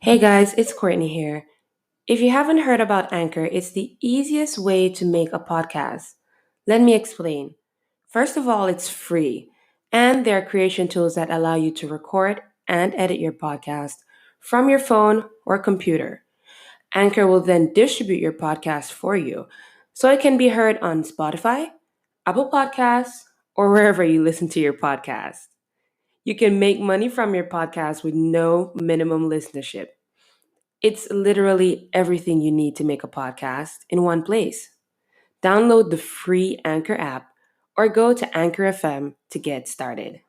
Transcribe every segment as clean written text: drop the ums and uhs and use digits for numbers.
Hey guys, it's Courtney here. If you haven't heard about Anchor, it's the easiest way to make a podcast. Let me explain. First of all, it's free, and there are creation tools that allow you to record and edit your podcast from your phone or computer. Anchor will then distribute your podcast for you so it can be heard on Spotify, Apple Podcasts, or wherever you listen to your podcast. You can make money from your podcast with no minimum listenership. It's literally everything you need to make a podcast in one place. Download the free Anchor app or go to Anchor FM to get started.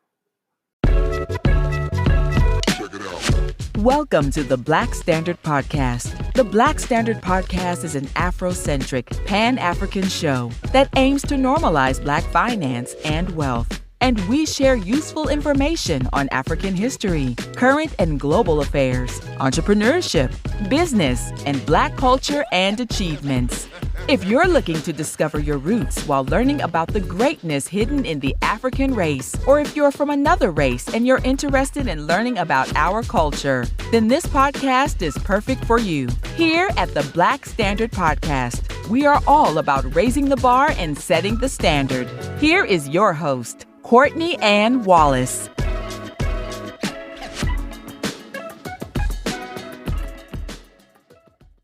Welcome to the Black Standard Podcast. The Black Standard Podcast is an Afrocentric, Pan-African show that aims to normalize Black finance and wealth. And we share useful information on African history, current and global affairs, entrepreneurship, business, and Black culture and achievements. If you're looking to discover your roots while learning about the greatness hidden in the African race, or if you're from another race and you're interested in learning about our culture, then this podcast is perfect for you. Here at the Black Standard Podcast, we are all about raising the bar and setting the standard. Here is your host, Courtney Ann Wallace.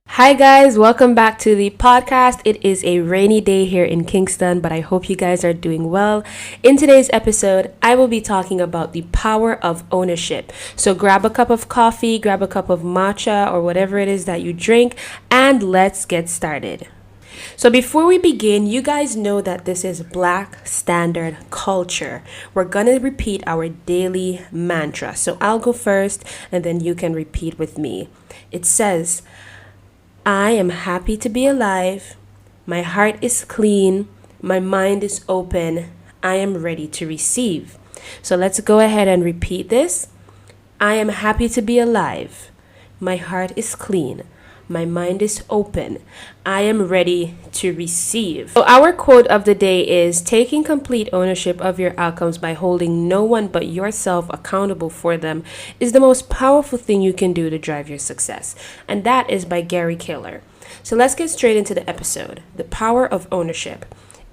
Hi guys, welcome back to the podcast. It is a rainy day here in Kingston, but I hope you guys are doing well. In today's episode, I will be talking about the power of ownership. So grab a cup of coffee, grab a cup of matcha or whatever it is that you drink, and let's get started. So before we begin, you guys know that this is Black Standard Culture. We're going to repeat our daily mantra. So I'll go first and then you can repeat with me. It says, I am happy to be alive. My heart is clean. My mind is open. I am ready to receive. So let's go ahead and repeat this. I am happy to be alive. My heart is clean. My mind is open. I am ready to receive. So our quote of the day is taking complete ownership of your outcomes by holding no one but yourself accountable for them is the most powerful thing you can do to drive your success. And that is by Gary Keller. So let's get straight into the episode. The power of ownership.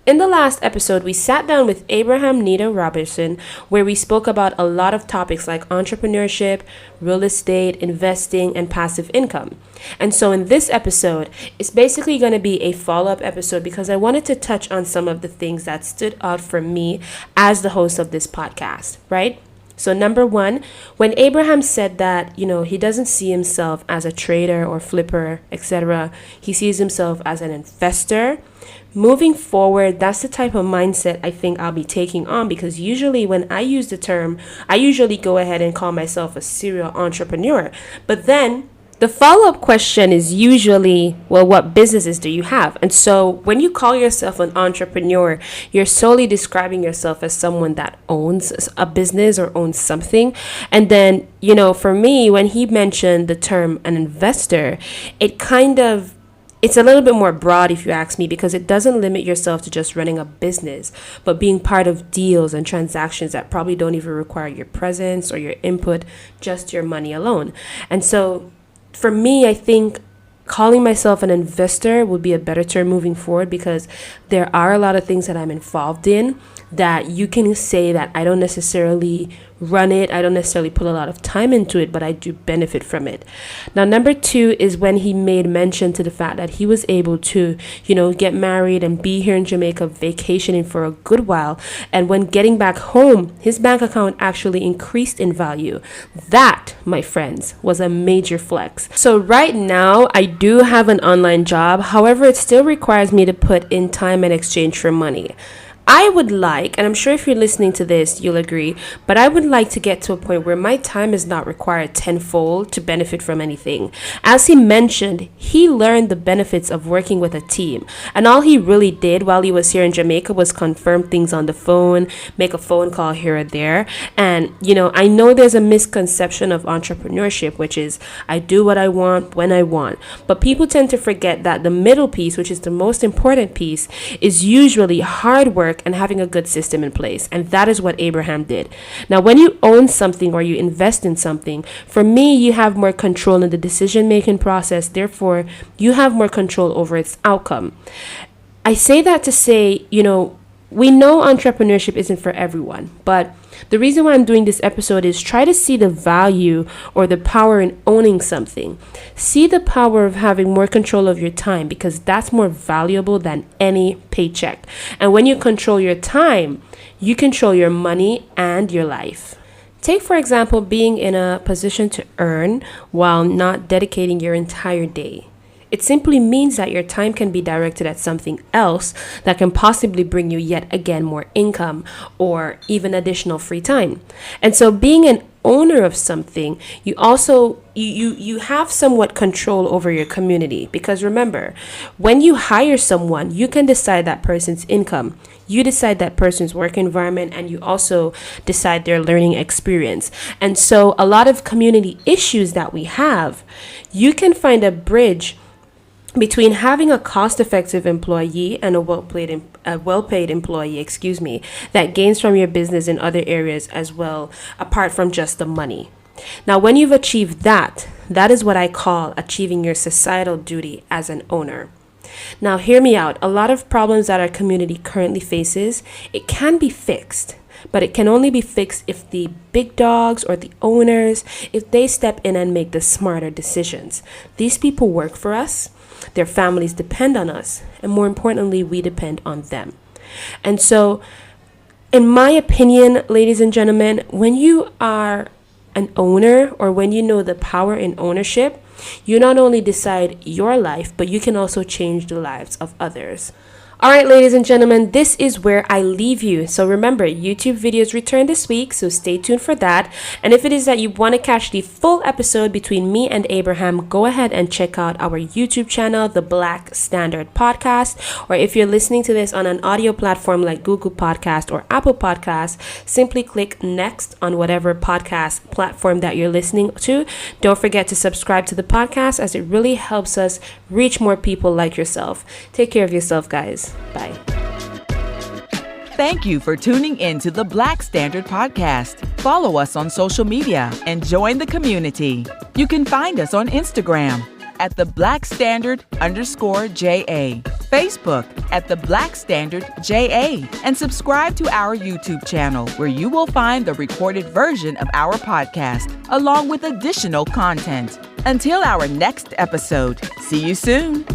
In the last episode, we sat down with Abraham Nita Robertson, where we spoke about a lot of topics like entrepreneurship, real estate, investing, and passive income. And so in this episode, it's basically going to be a follow-up episode because I wanted to touch on some of the things that stood out for me as the host of this podcast, right? So number one, when Abraham said that, he doesn't see himself as a trader or flipper, etc., he sees himself as an investor. Moving forward, that's the type of mindset I think I'll be taking on because usually when I use the term, I usually go ahead and call myself a serial entrepreneur. But then the follow-up question is usually, well, what businesses do you have? And so when you call yourself an entrepreneur, you're solely describing yourself as someone that owns a business or owns something. And then, for me, when he mentioned the term an investor, it's a little bit more broad if you ask me because it doesn't limit yourself to just running a business, but being part of deals and transactions that probably don't even require your presence or your input, just your money alone. And so for me, I think calling myself an investor would be a better term moving forward because there are a lot of things that I'm involved in that you can say that I don't necessarily run it. I don't necessarily put a lot of time into it, but I do benefit from it. Now, number two is when he made mention to the fact that he was able to, get married and be here in Jamaica vacationing for a good while. And when getting back home, his bank account actually increased in value. That, my friends, was a major flex. So right now, I do have an online job. However, it still requires me to put in time in exchange for money. I would like, and I'm sure if you're listening to this, you'll agree, but I would like to get to a point where my time is not required tenfold to benefit from anything. As he mentioned, he learned the benefits of working with a team. And all he really did while he was here in Jamaica was confirm things on the phone, make a phone call here or there. And, I know there's a misconception of entrepreneurship, which is I do what I want when I want. But people tend to forget that the middle piece, which is the most important piece, is usually hard work work and having a good system in place. And that is what Abraham did. Now, when you own something or you invest in something, for me, you have more control in the decision-making process. Therefore, you have more control over its outcome. I say that to say, we know entrepreneurship isn't for everyone, but the reason why I'm doing this episode is try to see the value or the power in owning something. See the power of having more control of your time, because that's more valuable than any paycheck. And when you control your time, you control your money and your life. Take, for example, being in a position to earn while not dedicating your entire day. It simply means that your time can be directed at something else that can possibly bring you yet again more income or even additional free time. And so being an owner of something, you also you have somewhat control over your community, because remember, when you hire someone, you can decide that person's income, you decide that person's work environment, and you also decide their learning experience. And so a lot of community issues that we have, you can find a bridge between having a cost-effective employee and a well-paid employee, that gains from your business in other areas as well, apart from just the money. Now, when you've achieved that is what I call achieving your societal duty as an owner. Now, hear me out. A lot of problems that our community currently faces, it can be fixed, but it can only be fixed if the big dogs or the owners, if they step in and make the smarter decisions. These people work for us. Their families depend on us, and more importantly, we depend on them. And so, in my opinion, ladies and gentlemen, when you are an owner, or when you know the power in ownership, you not only decide your life, but you can also change the lives of others. All right, ladies and gentlemen, this is where I leave you. So remember, YouTube videos return this week, so stay tuned for that. And if it is that you want to catch the full episode between me and Abraham, go ahead and check out our YouTube channel, The Black Standard Podcast. Or if you're listening to this on an audio platform like Google Podcast or Apple Podcast, simply click next on whatever podcast platform that you're listening to. Don't forget to subscribe to the podcast, as it really helps us reach more people like yourself. Take care of yourself, guys. Bye. Thank you for tuning in to the Black Standard Podcast. Follow us on social media and join the community. You can find us on Instagram at the Black Standard _JA, Facebook at the Black Standard JA, and subscribe to our YouTube channel, where you will find the recorded version of our podcast along with additional content. Until our next episode, see you soon.